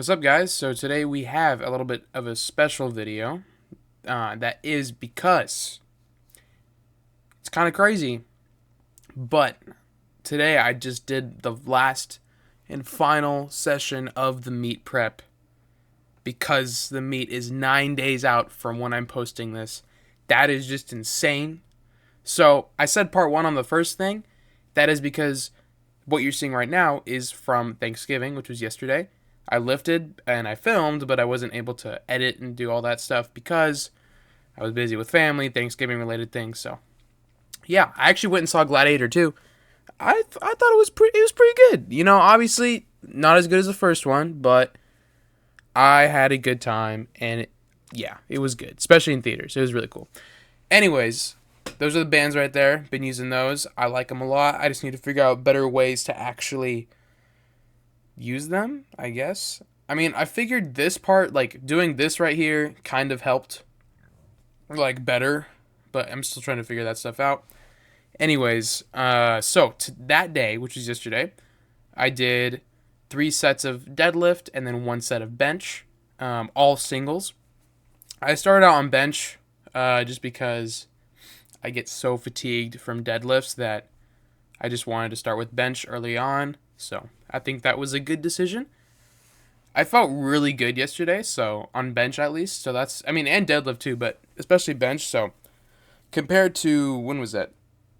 What's up, guys? So today we have a little bit of a special video. That is because it's kind of crazy, but today I just did the last and final session of the meet prep because the meet is 9 days out from when I'm posting this. That is just insane. So I said part one on the first thing. That is because what you're seeing right now is from Thanksgiving, which was yesterday. I lifted and I filmed, but I wasn't able to edit and do all that stuff because I was busy with family, Thanksgiving related things. So yeah, I actually went and saw Gladiator too. I thought it was pretty good. Obviously not as good as the first one, but I had a good time and yeah, it was good, especially in theaters. It was really cool. Anyways, those are the bands right there. Been using those. I like them a lot. I just need to figure out better ways to actually use them, I guess. I mean, I figured this part, like doing this right here, kind of helped, like better, but I'm still trying to figure that stuff out. Anyways, so that day, which was yesterday, I did 3 sets of deadlift and then 1 set of bench, all singles. I started out on bench just because I get so fatigued from deadlifts that I just wanted to start with bench early on. So I think that was a good decision. I felt really good yesterday, so on bench at least. So and deadlift too, but especially bench. So compared to, when was that?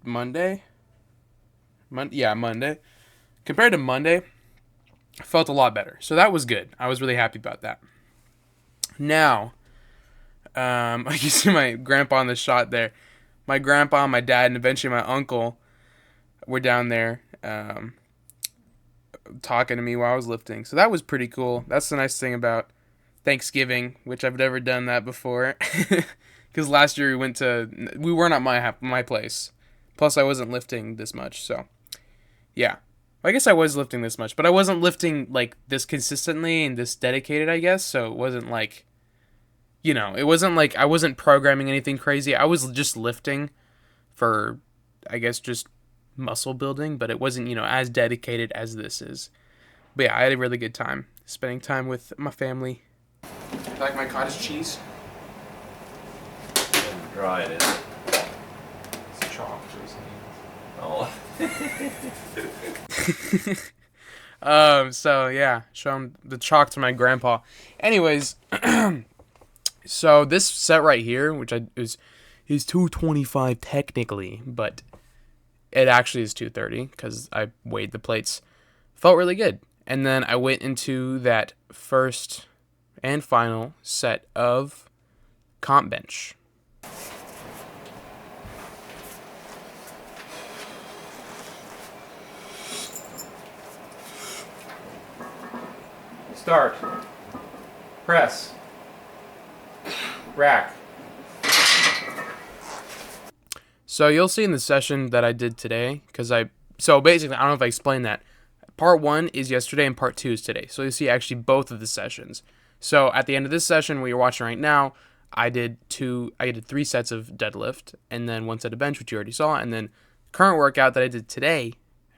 Monday? Yeah, Monday. Compared to Monday, I felt a lot better. So that was good. I was really happy about that. Now, I can see my grandpa in the shot there. My grandpa, my dad, and eventually my uncle were down there. Talking to me while I was lifting. So that was pretty cool. That's the nice thing about Thanksgiving, which I've never done that before. Because last year we weren't at my place. Plus I wasn't lifting this much, so yeah. I guess I was lifting this much, but I wasn't lifting like this consistently and this dedicated, I guess. So it wasn't like, it wasn't like I wasn't programming anything crazy. I was just lifting for, I guess, just muscle building, but it wasn't, as dedicated as this is. But yeah, I had a really good time spending time with my family. You like my cottage cheese? And dry it is. It's chopped Oh. recently. So yeah, show him the chalk to my grandpa. Anyways, so this set right here, which is 225 technically, but it actually is 230 because I weighed the plates. Felt really good. And then I went into that first and final set of comp bench. Start. Press. Rack. So you'll see in the session that I did today, so basically, I don't know if I explained that. Part 1 is yesterday and part 2 is today. So you'll see actually both of the sessions. So at the end of this session, what you're watching right now, I did 3 sets of deadlift and then 1 set of bench, which you already saw. And then current workout that I did today,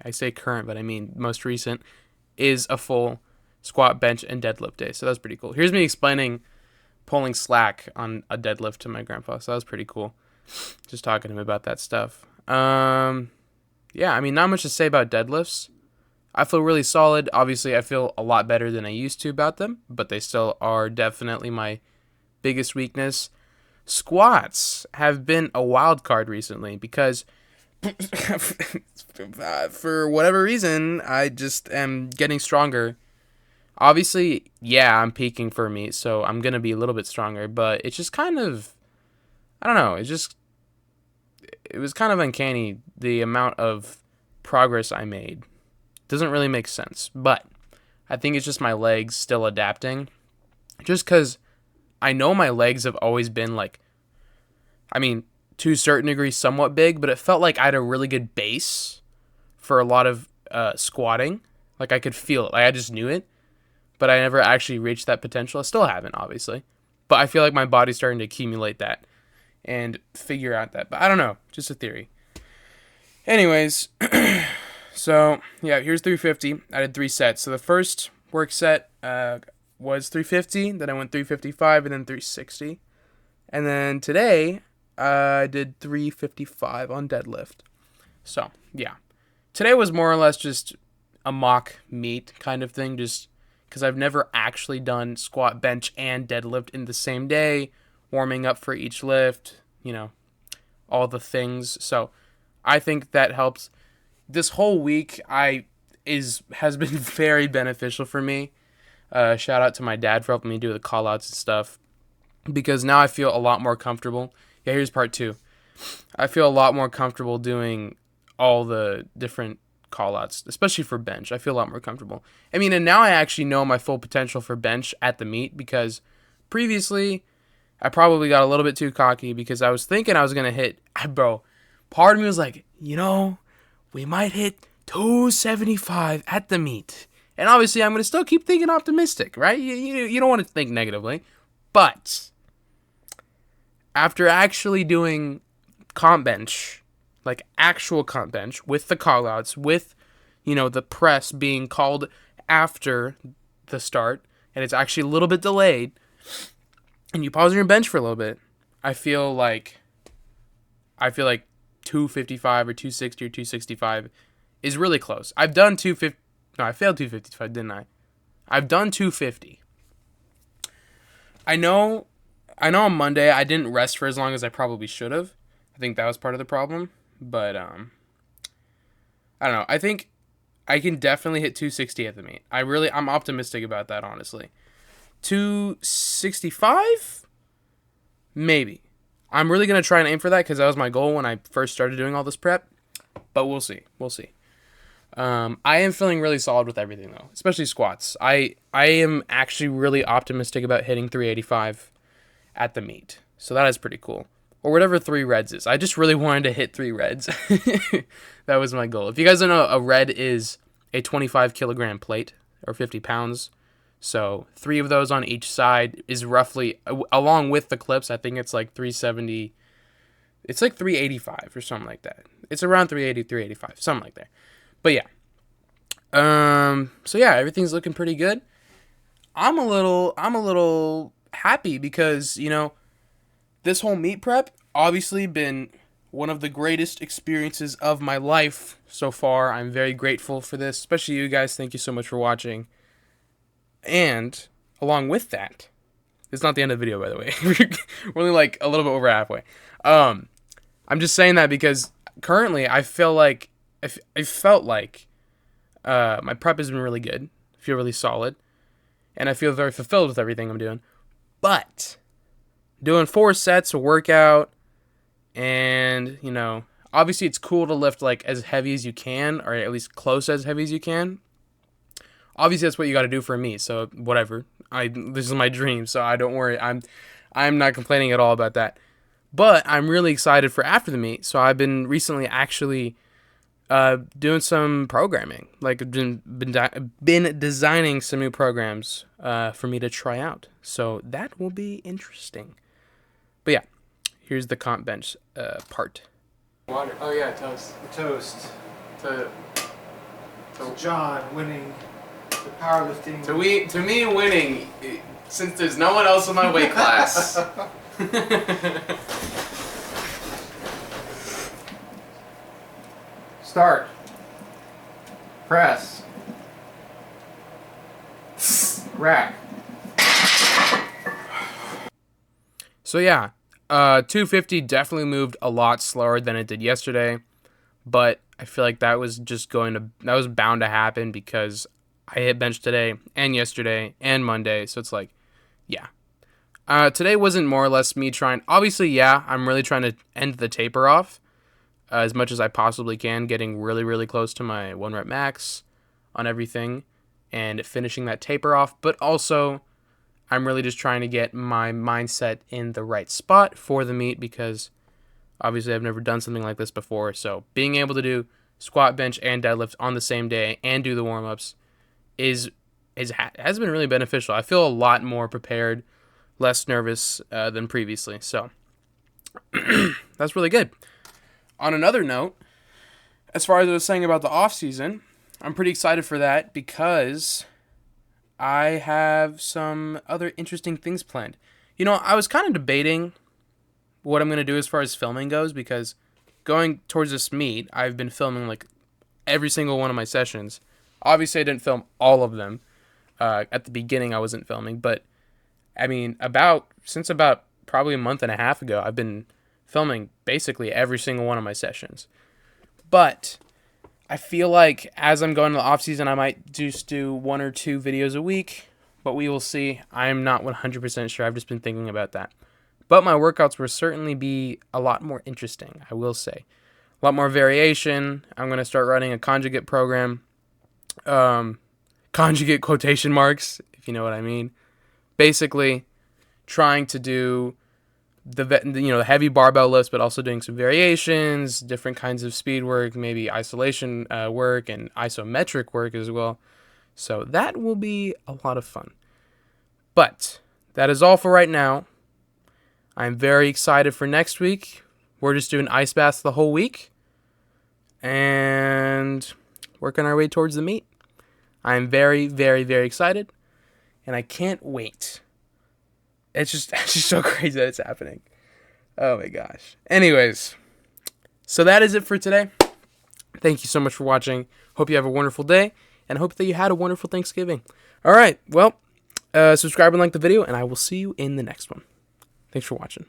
I say current, but I mean most recent, is a full squat, bench, and deadlift day. So that's pretty cool. Here's me explaining pulling slack on a deadlift to my grandpa. So that was pretty cool. Just talking to him about that stuff. Yeah, I mean, not much to say about deadlifts. I feel really solid. Obviously, I feel a lot better than I used to about them, but they still are definitely my biggest weakness. Squats have been a wild card recently because for whatever reason, I just am getting stronger. Obviously, yeah, I'm peaking for me, so I'm going to be a little bit stronger, but it's just kind of, I don't know, it was kind of uncanny the amount of progress I made. Doesn't really make sense, but I think it's just my legs still adapting. Just because I know my legs have always been like, I mean, to a certain degree, somewhat big, but it felt like I had a really good base for a lot of squatting. Like I could feel it, like I just knew it, but I never actually reached that potential. I still haven't, obviously, but I feel like my body's starting to accumulate that and figure out that. But I don't know, just a theory. Anyways, so yeah, here's 350. I did 3 sets. So the first work set was 350. Then I went 355 and then 360. And then today, I did 355 on deadlift. So, yeah. Today was more or less just a mock meet kind of thing, just because I've never actually done squat, bench, and deadlift in the same day, warming up for each lift, all the things. So, I think that helps. This whole week has been very beneficial for me. Shout out to my dad for helping me do the call outs and stuff, because now I feel a lot more comfortable. Yeah, here's part 2. I feel a lot more comfortable doing all the different call outs, especially for bench. I feel a lot more comfortable. I mean, and now I actually know my full potential for bench at the meet, because previously I probably got a little bit too cocky because I was thinking I was going to hit, bro, part of me was like, we might hit 275 at the meet. And obviously I'm going to still keep thinking optimistic, right? You don't want to think negatively. But after actually doing comp bench, like actual comp bench with the callouts, with, the press being called after the start, and it's actually a little bit delayed, and you pause on your bench for a little bit, I feel like 255 or 260 or 265 is really close. I've done 250. No, I failed 255, didn't I? I've done 250. I know on Monday I didn't rest for as long as I probably should have. I think that was part of the problem. But I don't know. I think I can definitely hit 260 at the meet. I'm optimistic about that, honestly. 265? Maybe. I'm really going to try and aim for that because that was my goal when I first started doing all this prep. But we'll see. I am feeling really solid with everything, though, especially squats. I am actually really optimistic about hitting 385 at the meet. So that is pretty cool. Or whatever 3 reds is. I just really wanted to hit 3 reds. That was my goal. If you guys don't know, a red is a 25 kilogram plate, or 50 pounds. So 3 of those on each side is roughly, along with the clips, I think it's like 370. It's like 385 or something like that. It's around 380, 385, something like that. But yeah. So yeah, everything's looking pretty good. I'm a little happy because, this whole meet prep obviously been one of the greatest experiences of my life so far. I'm very grateful for this, especially you guys. Thank you so much for watching. And along with that, it's not the end of the video, by the way. We're only like a little bit over halfway. I'm just saying that because currently I felt like my prep has been really good. I feel really solid, and I feel very fulfilled with everything I'm doing. But doing 4 sets of workout, and obviously it's cool to lift like as heavy as you can, or at least close as heavy as you can. Obviously that's what you got to do for me, so whatever. This is my dream, so I don't worry. I'm not complaining at all about that. But I'm really excited for after the meet. So I've been recently actually doing some programming, like been designing some new programs for me to try out. So that will be interesting. But yeah, here's the comp bench part. Water. Oh yeah, toast. Toast To John winning the powerlifting. to me winning, since there's no one else in my weight class. Start. Press. Rack. So yeah, 250 definitely moved a lot slower than it did yesterday, but I feel like that was bound to happen because I hit bench today and yesterday and Monday, so it's like, yeah. Today wasn't more or less me trying, obviously, yeah, I'm really trying to end the taper off as much as I possibly can, getting really, really close to my 1 rep max on everything and finishing that taper off, but also I'm really just trying to get my mindset in the right spot for the meet because obviously I've never done something like this before. So being able to do squat, bench, and deadlift on the same day and do the warm-ups has been really beneficial. I feel a lot more prepared, less nervous than previously. So that's really good. On another note, as far as I was saying about the off season, I'm pretty excited for that because I have some other interesting things planned. You know, I was kind of debating what I'm going to do as far as filming goes, because going towards this meet, I've been filming like every single one of my sessions. Obviously, I didn't film all of them. At the beginning, I wasn't filming, but I mean, since about probably a month and a half ago, I've been filming basically every single one of my sessions. But I feel like as I'm going to the off season, I might just do 1 or 2 videos a week, but we will see. I'm not 100% sure. I've just been thinking about that. But my workouts will certainly be a lot more interesting, I will say. A lot more variation. I'm going to start running a conjugate program. Conjugate quotation marks, if you know what I mean. Basically, trying to do the heavy barbell lifts, but also doing some variations, different kinds of speed work, maybe isolation work, and isometric work as well. So that will be a lot of fun. But that is all for right now. I'm very excited for next week. We're just doing ice baths the whole week and working our way towards the meet. I'm very, very, very excited, and I can't wait. It's just so crazy that it's happening. Oh my gosh. Anyways, so that is it for today. Thank you so much for watching. Hope you have a wonderful day, and hope that you had a wonderful Thanksgiving. All right, well, subscribe and like the video, and I will see you in the next one. Thanks for watching.